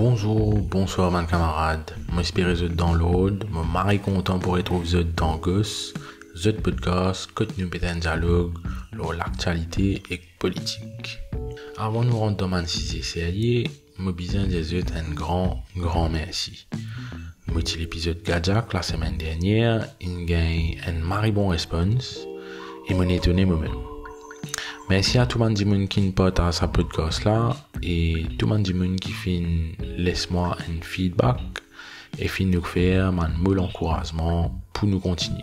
Bonjour, bonsoir mes camarades. J'espère que vous download. Je suis content pour retrouver dans Gus, ce podcast que nous mettons en dialogue sur l'actualité et politique. Avant de nous rendre dans ma série, je besoin de vous un grand merci. Moi, l'épisode Gadjak la semaine dernière, il gagne un bon réponse et je suis étonné moi-même. Merci à tout le monde qui partage ce podcast là et tout le monde qui fait laisse-moi un feedback et fait nous faire un mot d'encouragement pour nous continuer.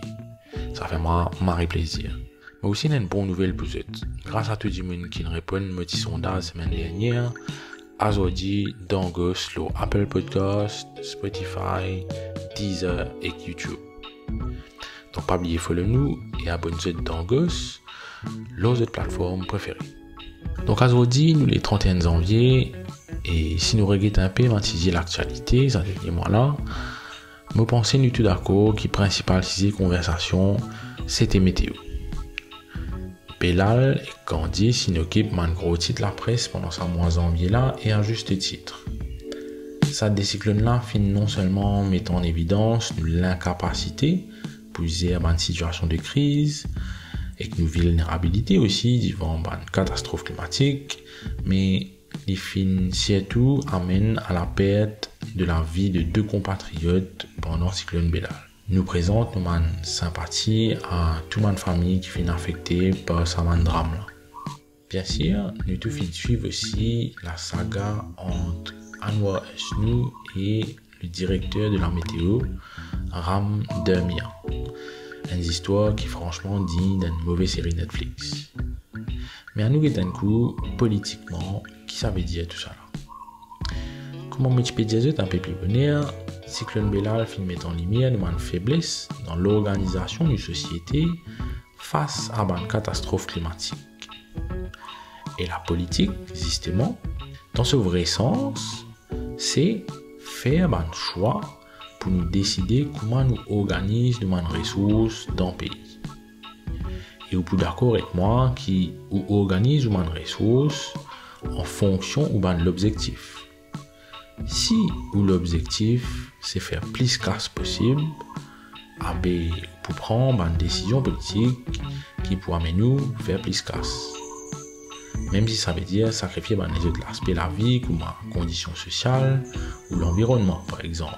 Ça fait moi plaisir. Mais aussi une bonne nouvelle pour vous. Grâce à tout le monde qui répond à notre sondage la semaine dernière, aujourd'hui dans Ghost, sur Apple Podcast, Spotify, Deezer et YouTube. Donc pas oublier follow nous et abonnez-vous dans Ghost, l'autre plateforme préférée. Donc aujourd'hui, nous les 31 janvier, et si nous regardons un peu l'actualité, ça dernier mois là, nous pensons nous tout d'accord que principal sujet de conversation, c'était météo. Belal et Candice s'occupent d'un gros titre la presse pendant ce mois de janvier là, et à juste titre. Ça décyclone là finit non seulement mettant en évidence l'incapacité pour gérer une situation de crise, et une vulnérabilité aussi devant une catastrophe climatique, mais les fins surtout amènent à la perte de la vie de 2 compatriotes pendant le cyclone Belal. Nous présentons notre sympathie à toute ma famille qui est affectée par ce drame là. Bien sûr, nous tout suivre aussi la saga entre Anwar Eshnou et le directeur de la météo, Ram Dermia. Une histoire qui franchement digne d'une mauvaise série Netflix. Mais à nous d'un coup, politiquement, qui ça veut dire tout ça là? Comment je peux dire un peu plus bonheur, Cyclone Belal film met en lumière une faiblesse dans l'organisation d'une société face à une catastrophe climatique. Et la politique, justement, dans ce vrai sens, c'est faire un choix pour nous décider comment nous organisons nos ressources dans le pays. Et vous êtes d'accord avec moi qui organise nos ressources en fonction de l'objectif. Si l'objectif c'est faire plus casse possible, pour prendre une décision politique qui pourra nous faire plus casse. Même si ça veut dire sacrifier les autres aspects de la vie comme la condition sociale ou l'environnement par exemple.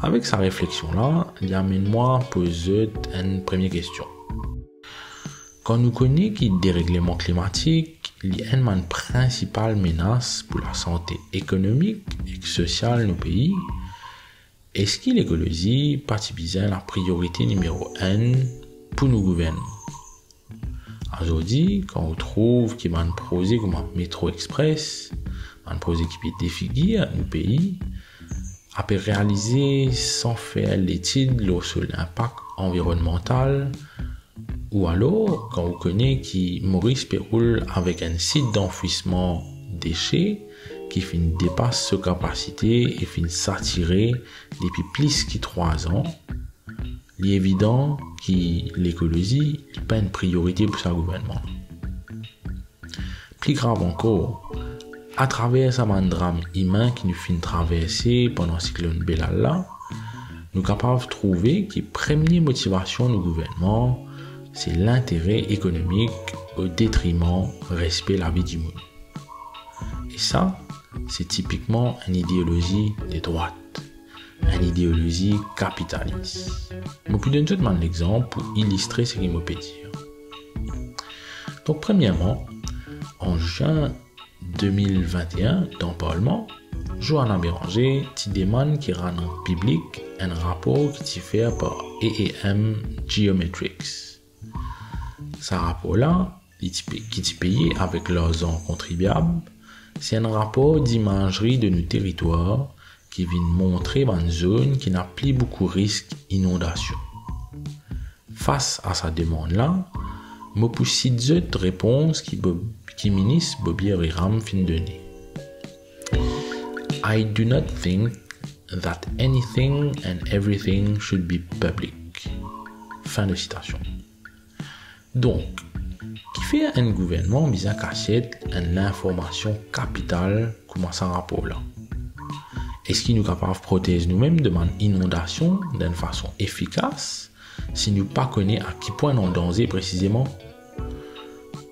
Avec sa réflexion-là, il amène-moi à poser une première question. Quand nous connaissons qu'il y a des dérèglements climatiques, il y a une principale menace pour la santé économique et sociale de nos pays, est-ce que l'écologie participe la priorité numéro 1 pour nos gouvernements? Aujourd'hui, quand on trouve qu'il y a un projet comme un métro express, un projet qui peut défigurer nos pays, à peut réaliser sans faire l'étude sur l'impact environnemental, ou alors quand vous connaissez qui Maurice roule avec un site d'enfouissement déchets qui dépasse sa capacité et s'attirer depuis plus de 3 ans, il est évident que l'écologie n'est pas une priorité pour sa gouvernement. Plus grave encore, à travers ce drame humain qui nous fait traverser pendant le cyclone Belal là, nous sommes capables de trouver que la première motivation du gouvernement, c'est l'intérêt économique au détriment du respect de la vie du monde. Et ça, c'est typiquement une idéologie de droite, une idéologie capitaliste. Je peux donner tout un exemple pour illustrer ce que je peux dire. Donc premièrement, en juin 2021, dans le Parlement, Johanna Béranger demande qui rend en public un rapport qui est fait par EEM Geometrics. Ce rapport-là, qui est payé avec l'argent contribuable, c'est un rapport d'imagerie de nos territoires qui vient montrer une zone qui n'a plus beaucoup de risques d'inondation. Face à sa demande-là, je peux citer deux réponses qui ministre Bobby Ram fin donner. I do not think that anything and everything should be public. Fin de citation. Donc, qui fait un gouvernement mis en cachette l'information capitale comment ça rapport là. Est-ce qu'il nous capable de protéger nous-mêmes de inondation d'une façon efficace si nous pas connaissons à qui point on danger précisément?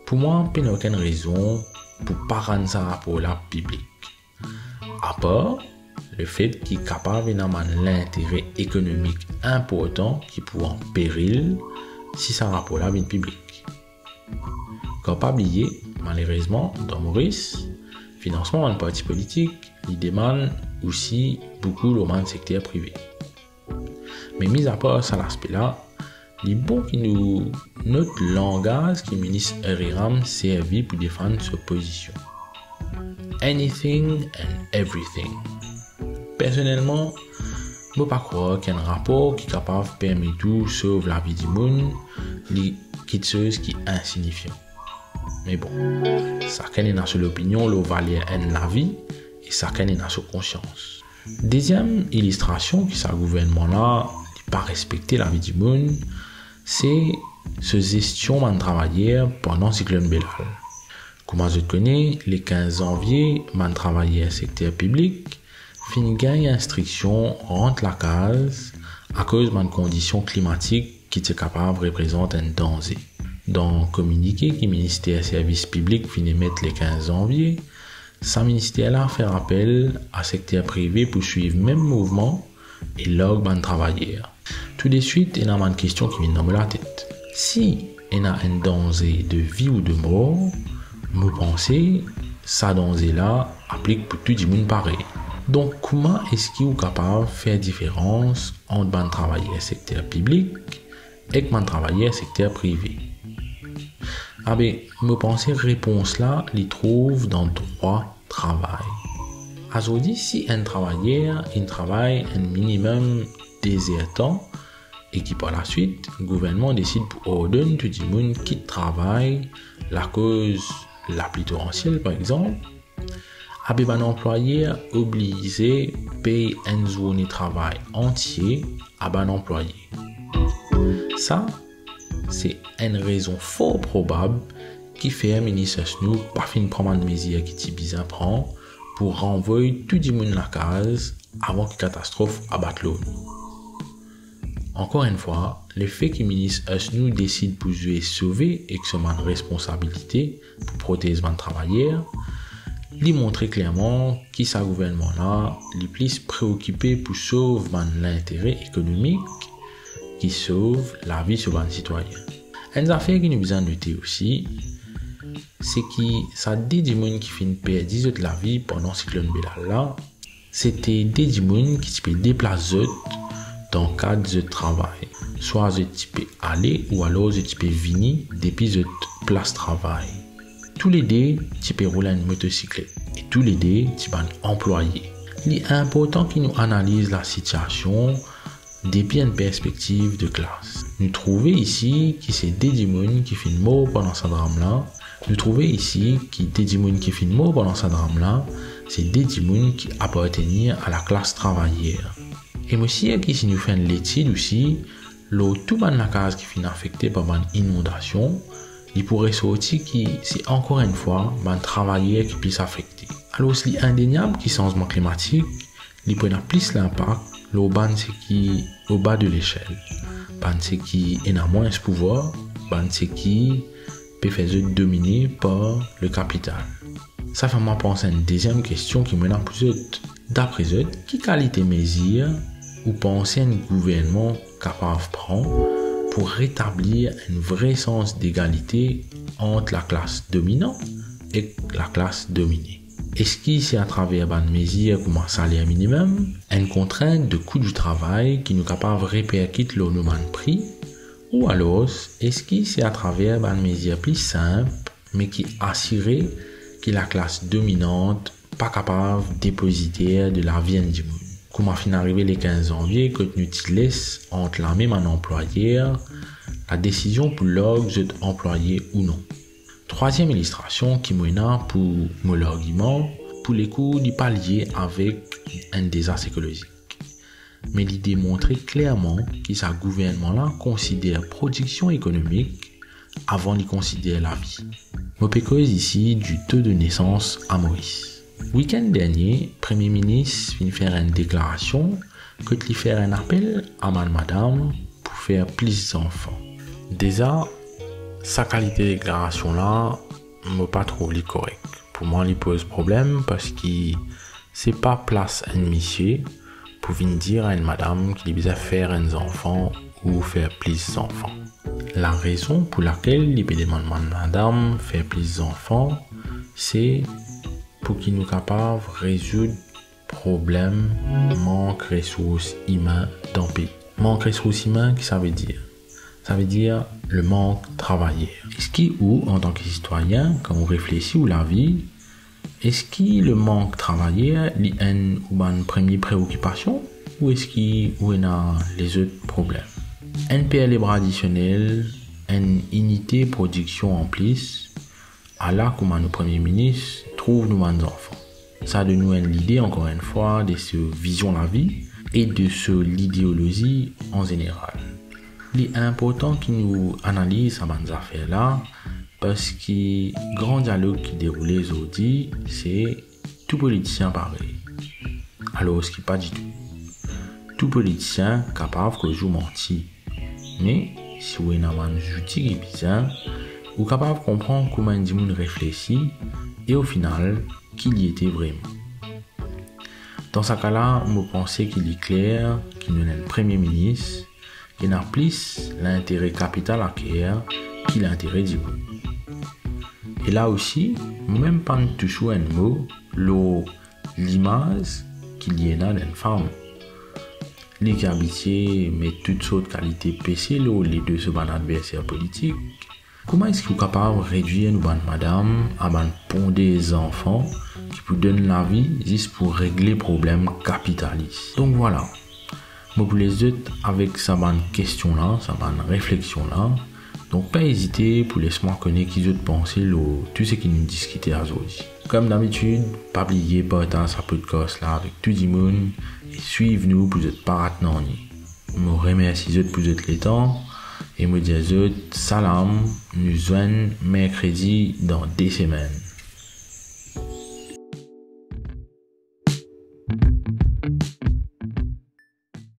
Pour moi, il n'y a aucune raison pour ne pas rendre ça rapport là public. À part le fait qu'il est capable d'avoir l'intérêt économique important qui peut en péril si ça rapport là vient public. Quand pas oublier, malheureusement, dans Maurice, financement d'un parti politique, il demande aussi beaucoup dans le secteur privé. Mais mis à part ça l'aspect là, il est bon que nous notre langage qui ministre Eriram servi pour défendre sa position. Anything and everything. Personnellement, je ne peux pas croire qu'il y a un rapport qui est capable de permettre tout sauf la vie du monde, quelque chose qui est insignifiant. Mais bon, chacun est dans son opinion, le valeur de la vie, et chacun est dans sa conscience. Deuxième illustration que ce gouvernement-là n'a pas respecté la vie du monde, c'est ce gestion de travailleurs pendant le cyclone Belal. Comme je connais, le 15 janvier, man travailleur secteur public fin gagne instruction rentre la case à cause de conditions climatiques qui étaient capables de représenter un danger. Dans le communiqué que le ministère Service Public fin émettre le 15 janvier, ce ministère-là fait appel à secteur privé pour suivre le même mouvement et log de travailleurs. Tout de suite, il y a une question qui vient dans la tête. Si il y a un danger de vie ou de mort, vous pensez que ce danger-là applique pour tout le monde pareil. Donc, comment est-ce qu'il est capable de faire différence entre les travailleurs secteur public et les travailleurs secteur privé? Ah ben, je pense que la réponse là, il trouve dans le droit travail. Aujourd'hui, si un travailleur travaille un minimum des temps et qui par la suite, le gouvernement décide pour ordonner tout le monde qui travaille la cause la pluie torrentielle par exemple, un employeur obligé paye une journée de travail entier à un employé. Ça, c'est une raison fort probable qui fait un ministre nous pas fin prendre une mesure qui est bizarre prend pour renvoyer tout le monde à la case avant que la catastrophe abatte l'eau. Encore une fois, le fait que le ministre nous décide pour sauver et que c'est une responsabilité pour protéger les travailleurs, lui montrer clairement que ce gouvernement-là est plus préoccupé pour sauver l'intérêt économique qui sauve la vie de les citoyens. Une affaire qui nous besoin de noter aussi, c'est que ça des gens qui finissent perdre la vie pendant le cyclone Belal là, c'était des gens qui se déplacent dans le cadre de travail. Soit tu peux aller ou alors tu peux venir depuis de place de travail. Tous les deux, tu peux rouler une motocyclette et tous les deux, tu peux être employé. Il est important que nous analysions la situation depuis une perspective de classe. Nous trouvons ici que c'est des gens qui finissent morts pendant ce drame-là. Nous trouvons ici que des gens qui finissent morts pendant ce drame-là, c'est des gens qui appartiennent à la classe travailleur. Et aussi, si nous faisons l'étude aussi, tout le monde la case qui finit affecté par une inondation, il pourrait sortir que c'est encore une fois un travailleur qui puisse affecter. Alors, c'est indéniable que le changement climatique, il prend plus l'impact au bas de l'échelle. C'est qui a moins de pouvoir, c'est qui peut faire dominer par le capital. Ça fait moi penser à une deuxième question qui mène à plus d'après eux, quelle qualité mesure ou penser un gouvernement capable de prendre pour rétablir un vrai sens d'égalité entre la classe dominante et la classe dominée. Est-ce que c'est à travers une mesure comme un salaire minimum, une contrainte de coût du travail qui nous capable de répercuter le prix, ou alors est-ce que c'est à travers une mesure plus simple mais qui assurait que la classe dominante pas capable de dépositaire de la vie du monde. Comment fin arrivé le 15 janvier que nous laisse entre la même employeur la décision pour l'orgue employé ou non. Troisième illustration qui mène pour mon argument pour les coûts du palier avec un désastre écologique. Mais l'idée démontre clairement que ce gouvernement-là considère production économique avant d'y considérer la vie. Je peux cause ici du taux de naissance à Maurice. Week-end dernier, le Premier ministre vient faire une déclaration que il faire un appel à madame pour faire plus d'enfants. Déjà, sa qualité de déclaration là, je ne pas trouvé correct. Pour moi, il pose problème parce que c'est pas place à un monsieur pour venir dire à une madame qu'il besoin faire un enfant ou faire plus d'enfants. La raison pour laquelle il peut demander à madame faire plus d'enfants, c'est pour qu'il nous capable de résoudre problème manque de ressources humaines dans le pays. Manque de ressources humaines, qu'est-ce que ça veut dire? Ça veut dire le manque de travailleurs. Est-ce qu'il ou en tant que citoyen, quand on réfléchit à la vie, est-ce que le manque de travailleurs est une première préoccupation ou est-ce qu'il y a les autres problèmes? NPL libre additionnel, une unité de production en plus, à là comme le Premier ministre trouve nous enfants. Ça de nous l'idée encore une fois de ce vision de la vie et de ce l'idéologie en général. Il est important qu'il nous analyse ces affaires là parce que le grand dialogue qui déroule aujourd'hui c'est tout politicien pareil. Alors ce qui n'est pas du tout. Tout politicien capable de jouer menti. Mais si vous avez un outil qui est bizarre, vous êtes capable de comprendre comment un monde réfléchit et au final, qu'il y était vraiment. Dans ce cas-là, je pense qu'il est clair qu'il y a un Premier ministre qui n'a plus l'intérêt capital à cœur qu'il a l'intérêt du monde. Et là aussi, même pas toujours un mot, l'image qu'il y a d'une femme. Les habitués mettent toutes sortes de qualités PC, les deux sont adversaires politiques. Comment est-ce que vous êtes capable de réduire nous madame à pondre des enfants qui vous donnent la vie juste pour régler les problèmes capitalistes? Donc voilà. Moi pour les autres, avec sa question là, sa réflexion là, donc pas hésiter pour laisser-moi connaître qui autres penser tout ce qui nous discutait aujourd'hui. Comme d'habitude, pas oublier partager sa podcast là avec tout le monde et suivez-nous pour être pas rater. Je vous remercie pour les temps et me dis salam, nous joignons mercredi dans 2 semaines.